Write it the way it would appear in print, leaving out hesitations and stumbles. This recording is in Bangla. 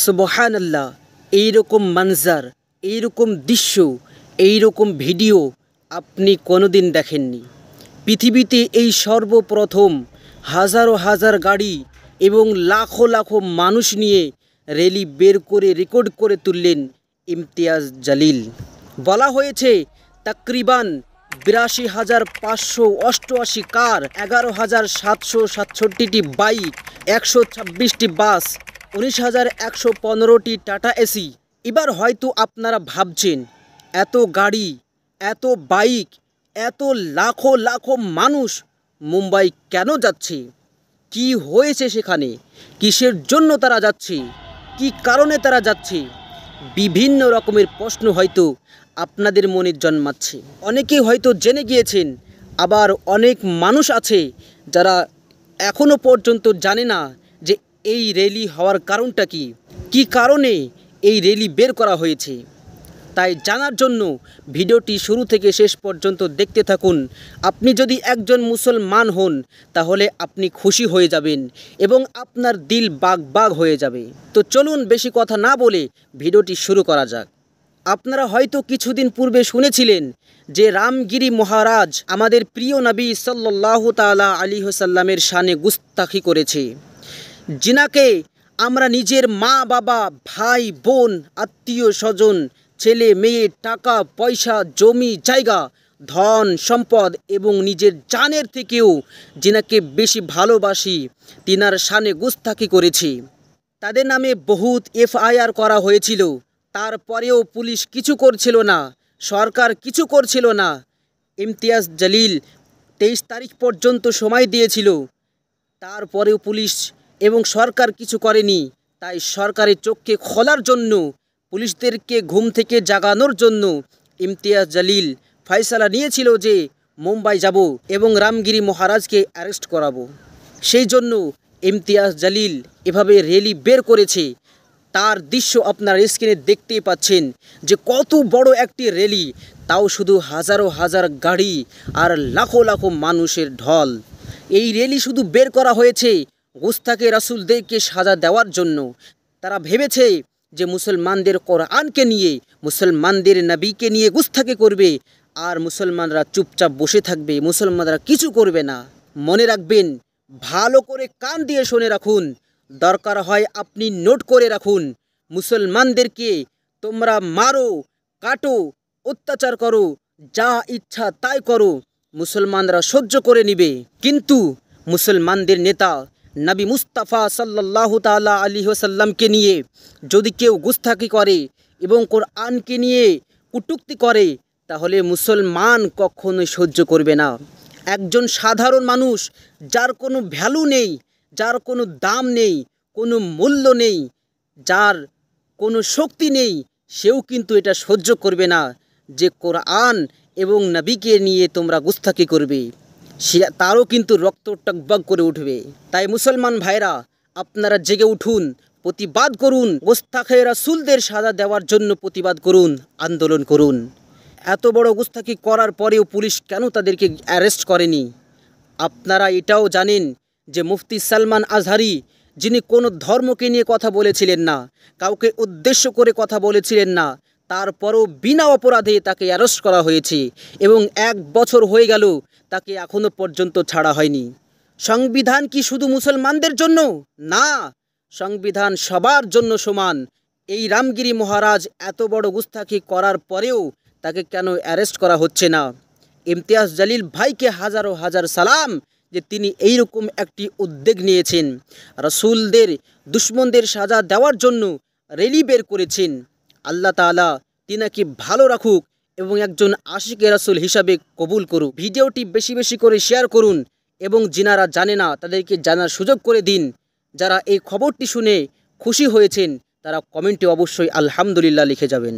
সুবহানাল্লাহ, এইরকম মানজার, এইরকম দৃশ্য, এইরকম ভিডিও আপনি কোনোদিন দেখেননি। পৃথিবীতে এই সর্বপ্রথম হাজারো হাজার গাড়ি এবং লাখো লাখো মানুষ নিয়ে র্যালি বের করে রেকর্ড করে তুললেন ইমতিয়াজ জলিল। বলা হয়েছে তাকরিবান ৮২,৫৮৮ কার, ১১,৭৬৭টি বাইক, ১২৬টি বাস, ১৯,১১৫টি টাটা এসি। এবার হয়তো আপনারা ভাবছেন, এত গাড়ি, এত বাইক, এত লাখো লাখো মানুষ মুম্বাই কেন যাচ্ছে? কি হয়েছে সেখানে? কিসের জন্য তারা যাচ্ছে? কি কারণে তারা যাচ্ছে? বিভিন্ন রকমের প্রশ্ন হয়তো আপনাদের মনে জন্মাচ্ছে। অনেকেই হয়তো জেনে গিয়েছেন, আবার অনেক মানুষ আছে যারা এখনও পর্যন্ত জানে না যে এই র্যালি হওয়ার কারণটা কি, কি কারণে এই র্যালি বের করা হয়েছে। তাই জানার জন্য ভিডিওটি শুরু থেকে শেষ পর্যন্ত দেখতে থাকুন। আপনি যদি একজন মুসলমান হন তাহলে আপনি খুশি হয়ে যাবেন এবং আপনার দিল বাগ বাগ হয়ে যাবে। তো চলুন বেশি কথা না বলে ভিডিওটি শুরু করা যাক। আপনারা হয়তো কিছুদিন পূর্বে শুনেছিলেন যে রামগিরি মহারাজ আমাদের প্রিয় নবী সাল্লাল্লাহু তাআলা আলাইহি ওয়াসাল্লামের শানে গুস্তাখি করেছে, যিনাকে আমরা নিজের মা বাবা, ভাই বোন, আত্মীয় স্বজন, ছেলে মেয়ে, টাকা পয়সা, জমি জায়গা, ধন সম্পদ এবং নিজের জানের থেকেও যিনাকে বেশি ভালোবাসি, তিনার শানে গুস্তাখি করেছি। তাদের নামে বহুত FIR করা হয়েছিল, তারপরেও পুলিশ কিছু করছিল না, সরকার কিছু করছিল না। ইমতিয়াজ জলিল 23 তারিখ পর্যন্ত সময় দিয়েছিল, তারপরেও পুলিশ এবং সরকার কিছু করেনি। তাই সরকারের চোখকে খোলার জন্য, পুলিশদেরকে ঘুম থেকে জাগানোর জন্য ইমতিয়াজ জলিল ফয়সালা নিয়েছিল যে মুম্বাই যাব এবং রামগিরি মহারাজকে অ্যারেস্ট করাবো। সেই জন্য ইমতিয়াজ জলিল এভাবে র্যালি বের করেছে। তার দৃশ্য আপনারা স্ক্রিনে দেখতেই পাচ্ছেন যে কত বড় একটি র্যালি, তাও শুধু হাজারো হাজার গাড়ি আর লাখো লাখো মানুষের ঢল। এই র্যালি শুধু বের করা হয়েছে গুস্তাখে রাসূলদেরকে সাজা দেওয়ার জন্য। তারা ভেবেছে যে মুসলমানদের কোরআনকে নিয়ে, মুসলমানদের নবীকে নিয়ে গুস্তাখি করবে আর মুসলমানরা চুপচাপ বসে থাকবে, মুসলমানরা কিছু করবে না। মনে রাখবেন, ভালো করে কান দিয়ে শুনে রাখুন, দরকার হয় আপনি নোট করে রাখুন। মুসলমানদেরকে তোমরা মারো, কাটো, অত্যাচার করো, যা ইচ্ছা তাই করো, মুসলমানরা সহ্য করে নিবে। কিন্তু মুসলমানদের নেতা নবী মুস্তাফা সাল্লাল্লাহু তাআলা আলাইহি ওয়াসাল্লামকে নিয়ে যদি কেউ গুস্তাখি করে এবং কোরআনকে নিয়ে কটূক্তি করে, তাহলে মুসলমান কখনোই সহ্য করবে না। একজন সাধারণ মানুষ, যার কোনো ভ্যালু নেই, যার কোনো দাম নেই, কোনো মূল্য নেই, যার কোনো শক্তি নেই, সেও কিন্তু এটা সহ্য করবে না যে কোরআন এবং নবীকে নিয়ে তোমরা গুস্তাখি করবে। তারও কিন্তু রক্ত টকবক করে উঠবে। তাই মুসলমান ভাইরা, আপনারা জেগে উঠুন, প্রতিবাদ করুন, গুস্তাখে রাসূলদের সাজা দেওয়ার জন্য প্রতিবাদ করুন, আন্দোলন করুন। এত বড় গুস্তাখি করার পরেও পুলিশ কেন তাদেরকে অ্যারেস্ট করেনি? আপনারা এটাও জানেন যে মুফতি সালমান আজহারি, যিনি কোনো ধর্মকে নিয়ে কথা বলেছিলেন না, কাউকে উদ্দেশ্য করে কথা বলেছিলেন না, তারপরও বিনা অপরাধে তাকে অ্যারেস্ট করা হয়েছে এবং 1 বছর হয়ে গেল, তাকে এখনও পর্যন্ত ছাড়া হয়নি। সংবিধান কি শুধু মুসলমানদের জন্য? না, সংবিধান সবার জন্য সমান। এই রামগিরি মহারাজ এত বড় গুস্তাখি করার পরেও তাকে কেন অ্যারেস্ট করা হচ্ছে না? ইমতিয়াজ জলিল ভাইকে হাজারো হাজার সালাম যে তিনি এইরকম একটি উদ্যোগ নিয়েছেন, রাসূলদের দুশমনদের সাজা দেওয়ার জন্য র্যালি বের করেছেন। আল্লাহ তাআলা তিনাকে ভালো রাখুক এবং একজন আশিকে রাসূল হিসাবে কবুল করুক। ভিডিওটি বেশি বেশি করে শেয়ার করুন এবং যিনারা জানে না তাদেরকে জানার সুযোগ করে দিন। যারা এই খবরটি শুনে খুশি হয়েছেন তারা কমেন্টে অবশ্যই আলহামদুলিল্লাহ লিখে যাবেন।